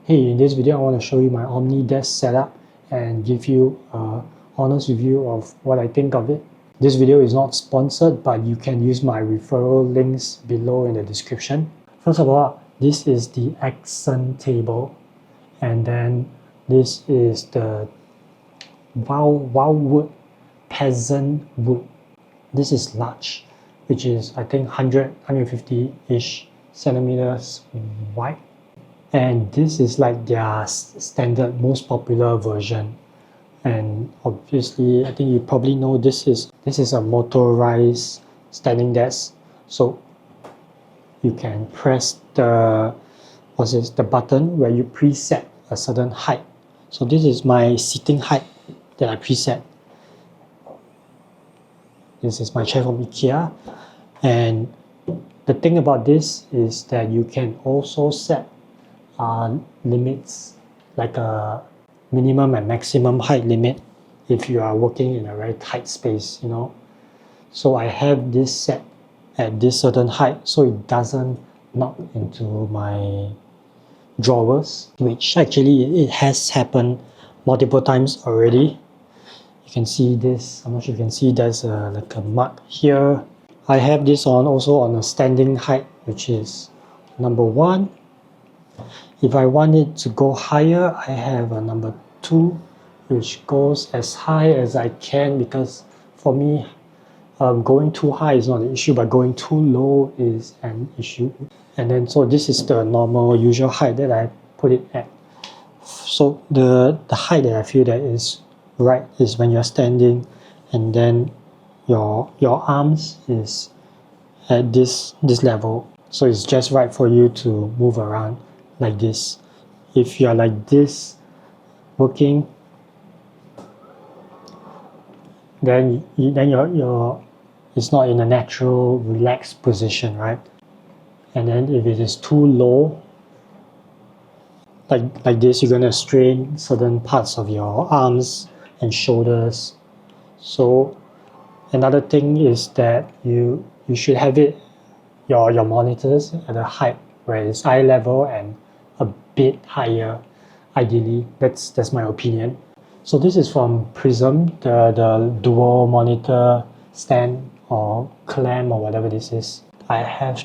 Hey, in this video I want to show you my Omnidesk setup and give you an honest review of what I think of it. This video is not sponsored, but you can use my referral links below in the description. First of all, this is the accent table, and then this is the wildwood peasant wood. This is large, which is I think 150-ish centimeters wide. And this is like their standard, most popular version. And obviously, I think you probably know this is a motorized standing desk. So you can press the button where you preset a certain height. So this is my seating height that I preset. This is my chair from IKEA. And the thing about this is that you can also set limits, like a minimum and maximum height limit if you are working in a very tight space, you know. So I have this set at this certain height so it doesn't knock into my drawers, which actually it has happened multiple times already. You can see this, I'm not sure if you can see, there's like a mark here. I have this also on a standing height, which is number 1. If I want it to go higher, I have a number 2, which goes as high as I can, because for me, going too high is not an issue, but going too low is an issue. And then, so this is the normal, usual height that I put it at. So the height that I feel that is right is when you're standing, and then your arms is at this level. So it's just right for you to move around like this. If you're like this working, then you're it's not in a natural relaxed position, right? And then if it is too low, like this, you're gonna strain certain parts of your arms and shoulders. So another thing is that you should have it your monitors at a height where it's eye level and a bit higher, ideally. That's my opinion. So this is from Prism, the dual monitor stand or clamp or whatever this is. I have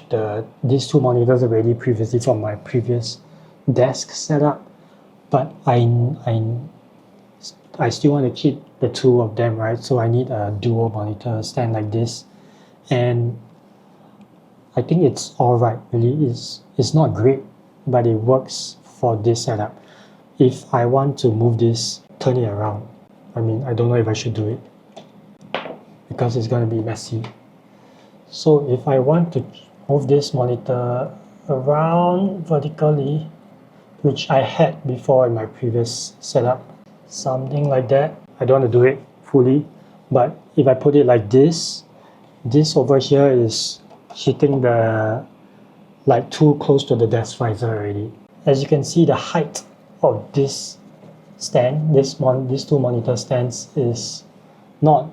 these 2 monitors already previously from my previous desk setup, but I still want to keep the 2 of them, right? So I need a dual monitor stand like this, and I think it's alright, really. It's not great, but it works for this setup. If I want to move this, turn it around, I don't know if I should do it, because it's going to be messy. So if I want to move this monitor around vertically, which I had before in my previous setup, something like that. I don't want to do it fully, but if I put it like this over here is hitting too close to the desk visor already. As you can see, the height of this stand, these 2 monitor stands, is not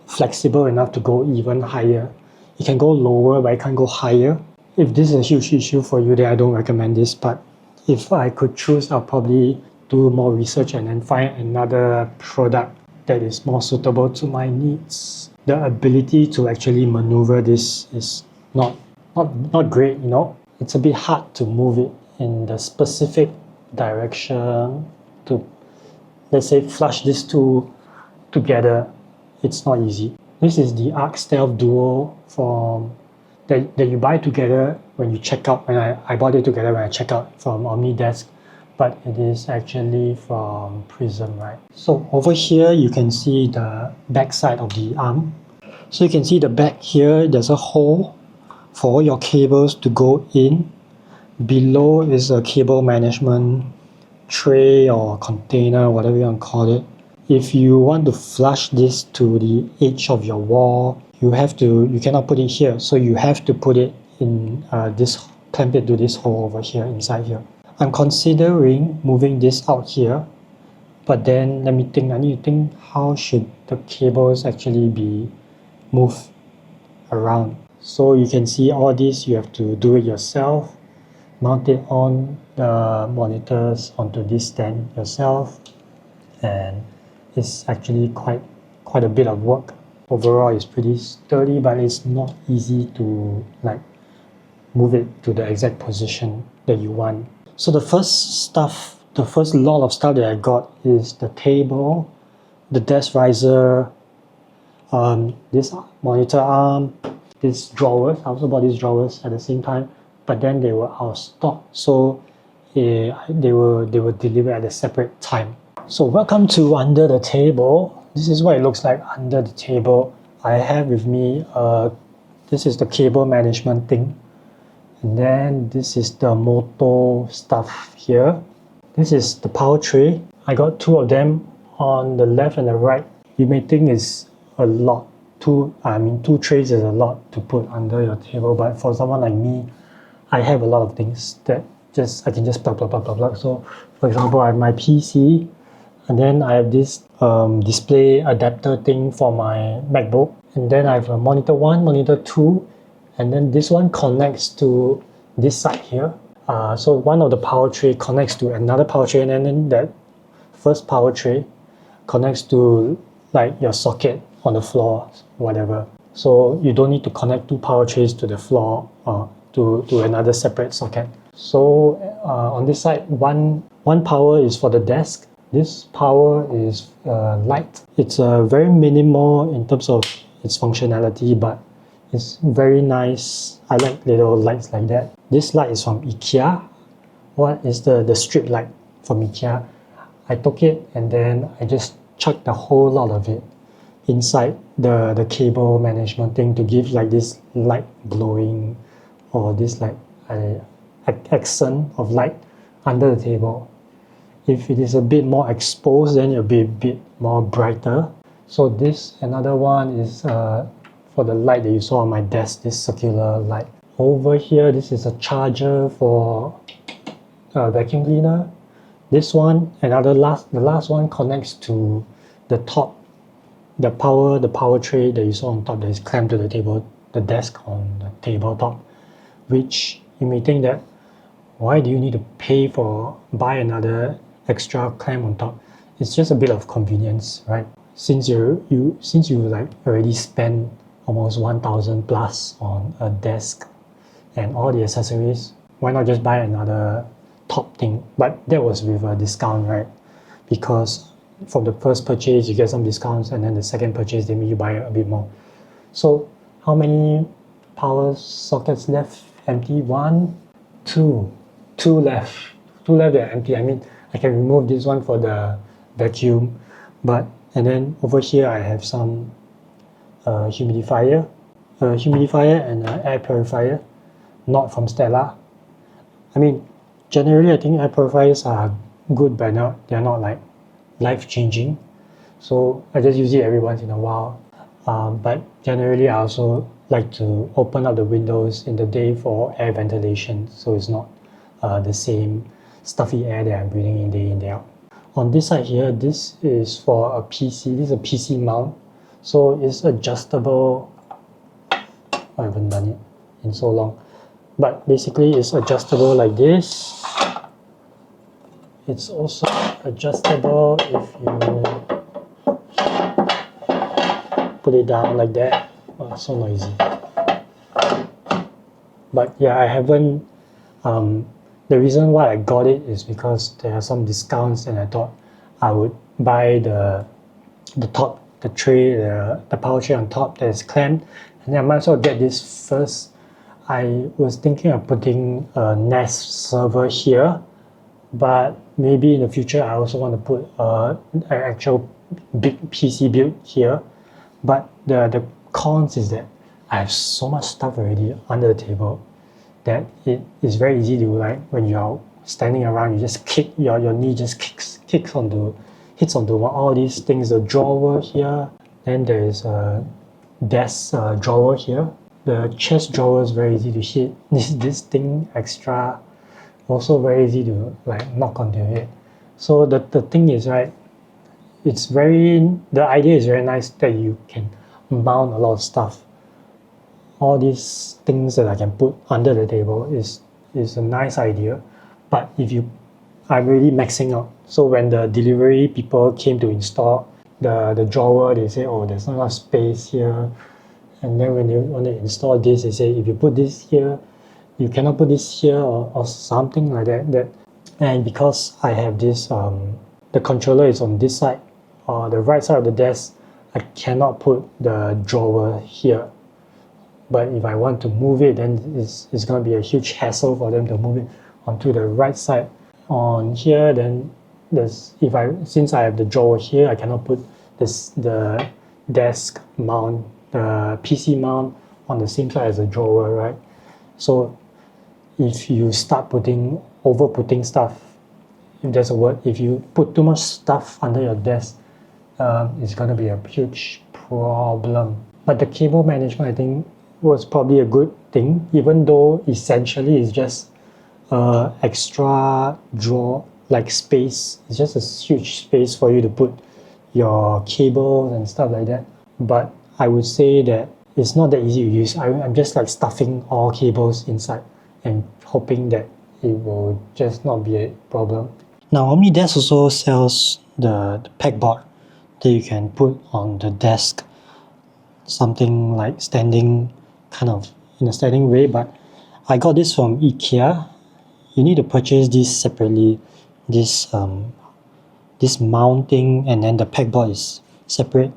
flexible enough to go even higher. It can go lower, but it can't go higher. If this is a huge issue for you, then I don't recommend this, but if I could choose, I'll probably do more research and then find another product that is more suitable to my needs. The ability to actually maneuver this is not great, you know. It's a bit hard to move it in the specific direction to, let's say, flush these 2 together. It's not easy. This is the Arc Stealth Duo that you buy together when you check out. When I bought it together when I check out from Omnidesk, but it is actually from Prism, right? So over here you can see the back side of the arm. So you can see the back here, there's a hole for your cables to go in. Below is a cable management tray or container, whatever you want to call it. If you want to flush this to the edge of your wall, you cannot put it here, so you have to put it in clamp it to this hole over here, inside here. I'm considering moving this out here, but then I need to think how should the cables actually be moved around. So you can see all this, you have to do it yourself. Mount it on the monitors onto this stand yourself, and it's actually quite a bit of work. Overall, it's pretty sturdy, but it's not easy to like move it to the exact position that you want. So the first lot of stuff that I got is the table, the desk riser, this monitor arm, these drawers. I also bought these drawers at the same time, but then they were out of stock, so they were delivered at a separate time. So welcome to under the table. This is what it looks like under the table. I have with me this is the cable management thing, and then this is the motor stuff here. This is the power tray. I got two of them on the left and the right. You may think it's a lot. Two trays is a lot to put under your table, but for someone like me, I have a lot of things that I can just plug. So for example, I have my PC, and then I have this display adapter thing for my MacBook, and then I have a monitor 1, monitor 2, and then this one connects to this side here. So one of the power tray connects to another power tray, and then that first power tray connects to like your socket on the floor, whatever. So you don't need to connect two power trays to the floor or to another separate socket. So on this side, one power is for the desk. This power is light. It's very minimal in terms of its functionality, but it's very nice. I like little lights like that. This light is from IKEA. What is the strip light from IKEA? I took it and then I just chucked a whole lot of it inside the cable management thing to give like this light glowing, or this like accent of light under the table. If it is a bit more exposed, then it'll be a bit more brighter. So this another one is for the light that you saw on my desk, this circular light. Over here, this is a charger for a vacuum cleaner. This one, the last one connects to the top, the power tray that you saw on top that is clamped to the table, the desk on the tabletop, which you may think that why do you need to buy another extra clamp on top? It's just a bit of convenience, right? Since you like already spent almost 1,000 plus on a desk and all the accessories, why not just buy another top thing? But that was with a discount, right? Because from the first purchase you get some discounts, and then the second purchase they make you buy a bit more. So how many power sockets left empty? 1, 2 left. 2 left that are empty. I mean, I can remove this one for the vacuum, and then over here I have some humidifier and an air purifier, not from Stella. I mean, generally I think air purifiers are good, but they're not like life-changing. So I just use it every once in a while. But generally I also like to open up the windows in the day for air ventilation, so it's not the same stuffy air that I'm breathing in day in, day out. On this side here, this is for a PC. This is a PC mount, so it's adjustable. I haven't done it in so long, but basically it's adjustable like this. It's also adjustable if you put it down like that. Oh, it's so noisy. But yeah, I haven't the reason why I got it is because there are some discounts, and I thought I would buy the tray, the power tray on top that is clamped, and then I might as well get this first. I was thinking of putting a Nest server here, but maybe in the future I also want to put an actual big PC build here. But the cons is that I have so much stuff already under the table that it is very easy to, like, when you're standing around, you just kick your knee just hits onto all these things. The drawer here, then there is a desk drawer here. The chest drawer is very easy to hit. This thing extra, also very easy to like knock onto it. So the thing is, right, the idea is very nice that you can mount a lot of stuff. All these things that I can put under the table is a nice idea, But if you, I'm really maxing out. So when the delivery people came to install the drawer, they say, oh, there's not enough space here. And then when they want to install this, they say, if you put this here, you cannot put this here, or something like that. And because I have this, the controller is on this side, or the right side of the desk, I cannot put the drawer here. But if I want to move it, then it's going to be a huge hassle for them to move it onto the right side. On here, then since I have the drawer here, I cannot put the desk mount, the PC mount on the same side as the drawer, right? So if you start over putting stuff, if there's a word, if you put too much stuff under your desk, it's going to be a huge problem. But the cable management, I think, was probably a good thing, even though essentially it's just extra drawer like space. It's just a huge space for you to put your cables and stuff like that. But I would say that it's not that easy to use. I'm just like stuffing all cables inside and hoping that it will just not be a problem. Now Omnidesk also sells the pegboard that you can put on the desk, something like standing, kind of in a standing way. But I got this from IKEA. You need to purchase this separately, this mounting, and then the pegboard is separate,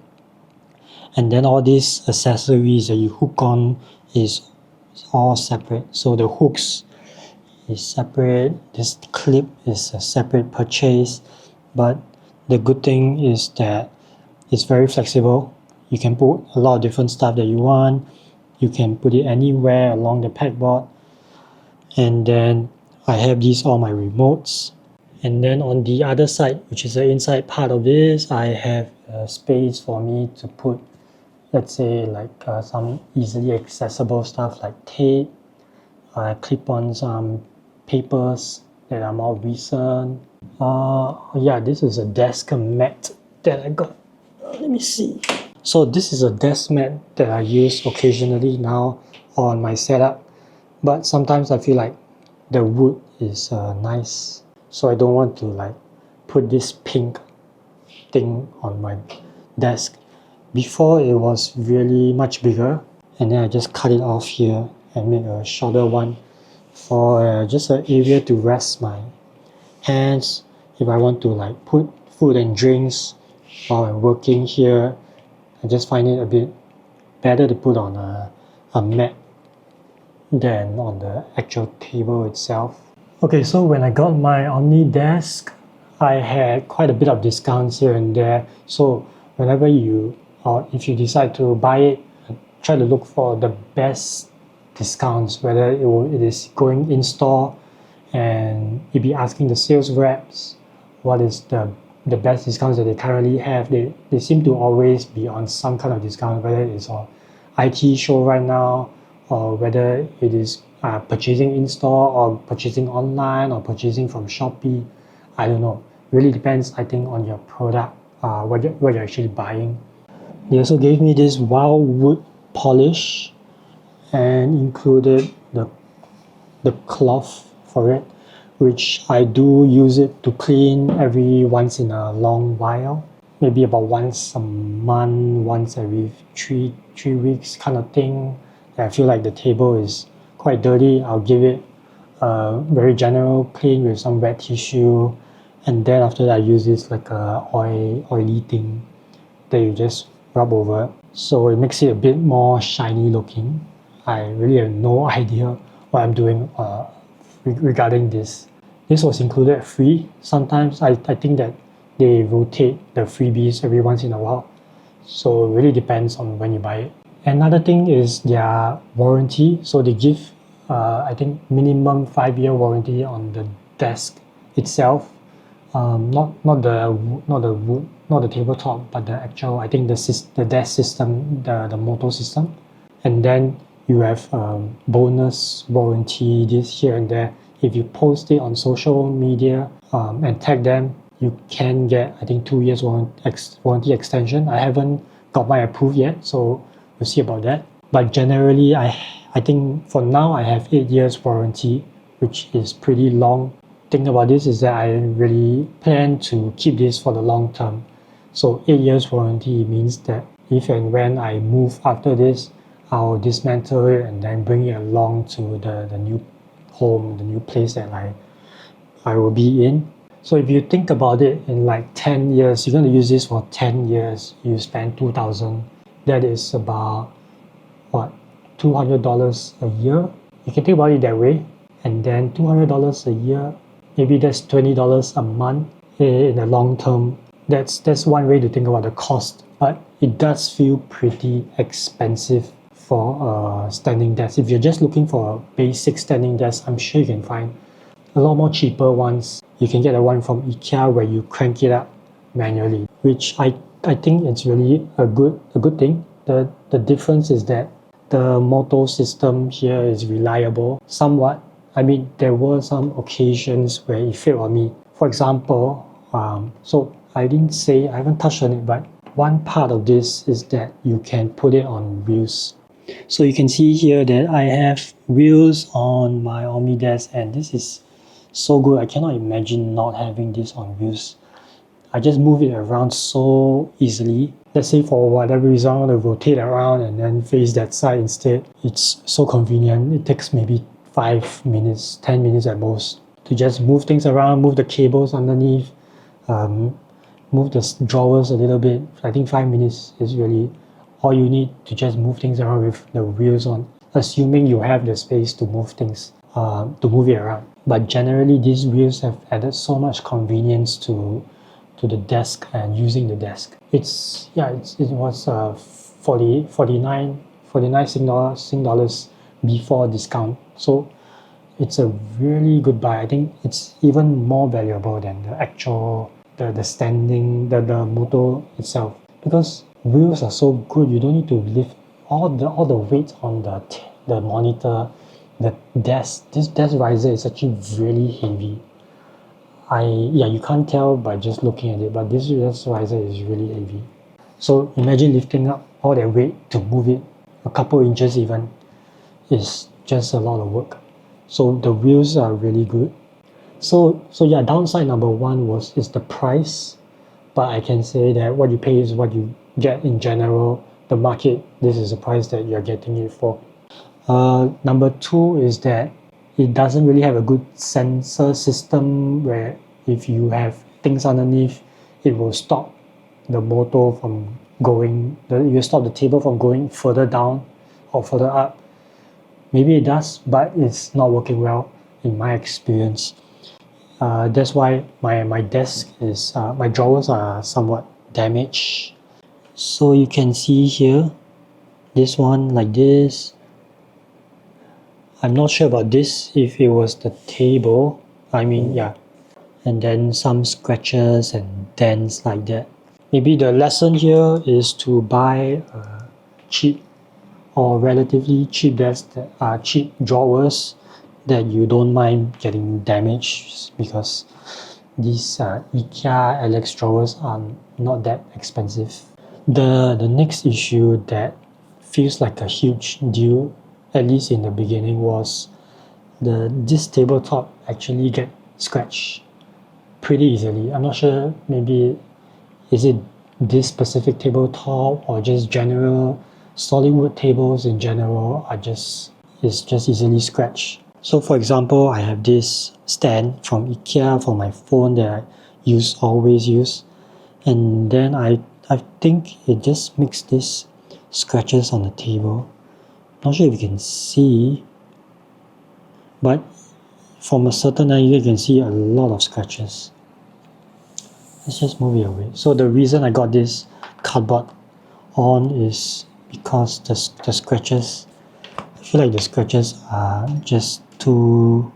and then all these accessories that you hook on is all separate. So the hooks is separate, this clip is a separate purchase. But the good thing is that it's very flexible. You can put a lot of different stuff that you want. You can put it anywhere along the pegboard. And then I have these all my remotes. And then on the other side, which is the inside part of this, I have a space for me to put, let's say, like some easily accessible stuff like tape. I clip on some papers that are more recent. Yeah, this is a desk mat that I got. Let me see. So this is a desk mat that I use occasionally now on my setup. But sometimes I feel like the wood is nice, so I don't want to like put this pink thing on my desk. Before it was really much bigger, and then I just cut it off here and make a shorter one for just an area to rest my hands. If I want to like put food and drinks while I'm working here, I just find it a bit better to put on a mat than on the actual table itself. Okay, so when I got my Omnidesk, I had quite a bit of discounts here and there. So whenever if you decide to buy it, try to look for the best discounts, whether it is going in store, and you'll be asking the sales reps what is the best discounts that they currently have. They seem to always be on some kind of discount, whether it's on IT show right now, or whether it is purchasing in store or purchasing online or purchasing from Shopee. I don't know. Really depends, I think, on your product, what you're actually buying. They also gave me this wild wood polish and included the cloth for it, which I do use it to clean every once in a long while, maybe about once a month, once every three weeks kind of thing. I feel like the table is quite dirty. I'll give it a very general clean with some wet tissue, and then after that I use this like a oily thing that you just rub over, so it makes it a bit more shiny looking. I really have no idea what I'm doing regarding this. This was included free. Sometimes I think that they rotate the freebies every once in a while, so it really depends on when you buy it. Another thing is their warranty. So they give I think minimum 5-year warranty on the desk itself, not the wood, not the tabletop, but the actual, I think the desk system, the motor system. And then you have bonus warranty this here and there. If you post it on social media and tag them, you can get, I think, 2 years warranty extension. I haven't got mine approved yet, so we'll see about that. But generally, I think for now I have 8 years warranty, which is pretty long. thing about this is that I really plan to keep this for the long term. So 8 years warranty means that if and when I move after this, I'll dismantle it and then bring it along to the new home, the new place that I will be in. So if you think about it, in like 10 years, you're going to use this for 10 years, you spend $2,000. That is about, what, $200 a year? You can think about it that way. And then $200 a year, maybe that's $20 a month in the long term. That's one way to think about the cost. But it does feel pretty expensive for a standing desk. If you're just looking for a basic standing desk, I'm sure you can find a lot more cheaper ones. You can get the one from IKEA where you crank it up manually, which I think it's really a good thing. The difference is that the motor system here is reliable somewhat. I mean, there were some occasions where it failed on me. For example, so I haven't touched on it, but one part of this is that you can put it on wheels. So you can see here that I have wheels on my Omnidesk, and this is so good. I cannot imagine not having this on wheels. I just move it around so easily. Let's say for whatever reason I want to rotate around and then face that side instead. It's so convenient. It takes maybe 5 minutes, 10 minutes at most to just move things around, move the cables underneath, move the drawers a little bit. I think 5 minutes is really all you need to just move things around with the wheels on, assuming you have the space to move things, to move it around. But generally, these wheels have added so much convenience to the desk and using the desk. It was 49 Sing dollars before discount. So it's a really good buy. I think it's even more valuable than the actual the motor itself, because wheels are so good. You don't need to lift all the weight on the monitor, the desk. This desk riser is actually really heavy. You can't tell by just looking at it, but this desk riser is really heavy. So imagine lifting up all that weight to move it a couple inches even is just a lot of work. So the wheels are really good. So downside number one is the price, but I can say that what you pay is what you get in general. The market, this is the price that you're getting it for. Number two is that it doesn't really have a good sensor system where if you have things underneath, it will stop the motor from going, you stop the table from going further down or further up. Maybe it does, but it's not working well in my experience. That's why my desk is, my drawers are somewhat damaged. So you can see here, this one like this. I'm not sure about this, if it was the table. And then some scratches and dents like that. Maybe the lesson here is to buy cheap or relatively cheap desks that are cheap drawers that you don't mind getting damaged, because these IKEA Alex drawers are not that expensive. The next issue that feels like a huge deal, at least in the beginning, was this tabletop actually get scratched pretty easily. I'm not sure, maybe is it this specific tabletop or just general solid wood tables in general is just easily scratched. So for example, I have this stand from IKEA for my phone that I always use, and then I think it just makes these scratches on the table. Not sure if you can see, but from a certain angle you can see a lot of scratches. Let's just move it away. So the reason I got this cardboard on is because the scratches, I feel like the scratches are just too,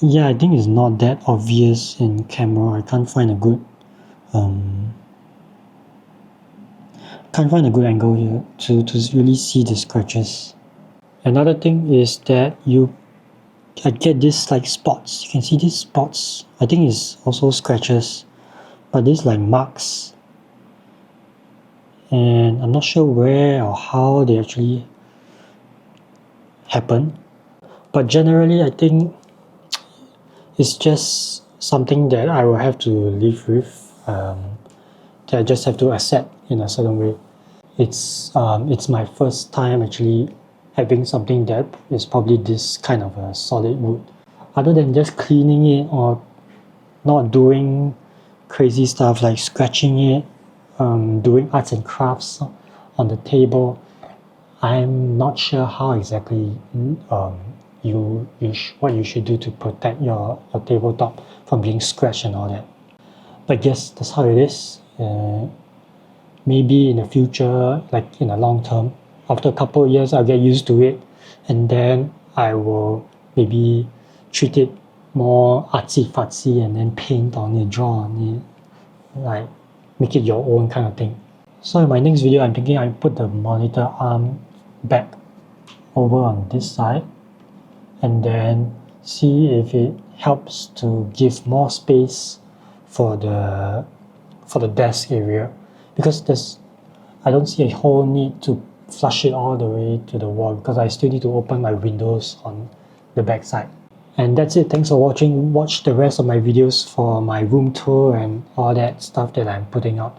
I think it's not that obvious in camera. I can't find a good angle here to really see the scratches. Another thing is that I get this like spots. You can see these spots. I think it's also scratches, but these like marks, and I'm not sure where or how they actually happen. But generally, I think it's just something that I will have to live with, that I just have to accept in a certain way. It's my first time actually having something that is probably this kind of a solid wood. Other than just cleaning it or not doing crazy stuff like scratching it, doing arts and crafts on the table, I'm not sure how exactly what you should do to protect your tabletop from being scratched and all that. But yes, that's how it is. Maybe in the future, like in the long term, after a couple of years, I'll get used to it, and then I will maybe treat it more artsy-fartsy and then paint on it, draw on it, like make it your own kind of thing. So in my next video, I'm thinking I put the monitor arm back over on this side and then see if it helps to give more space for the desk area, because I don't see a whole need to flush it all the way to the wall because I still need to open my windows on the back side. And that's it. Thanks for watching. Watch the rest of my videos for my room tour and all that stuff that I'm putting out.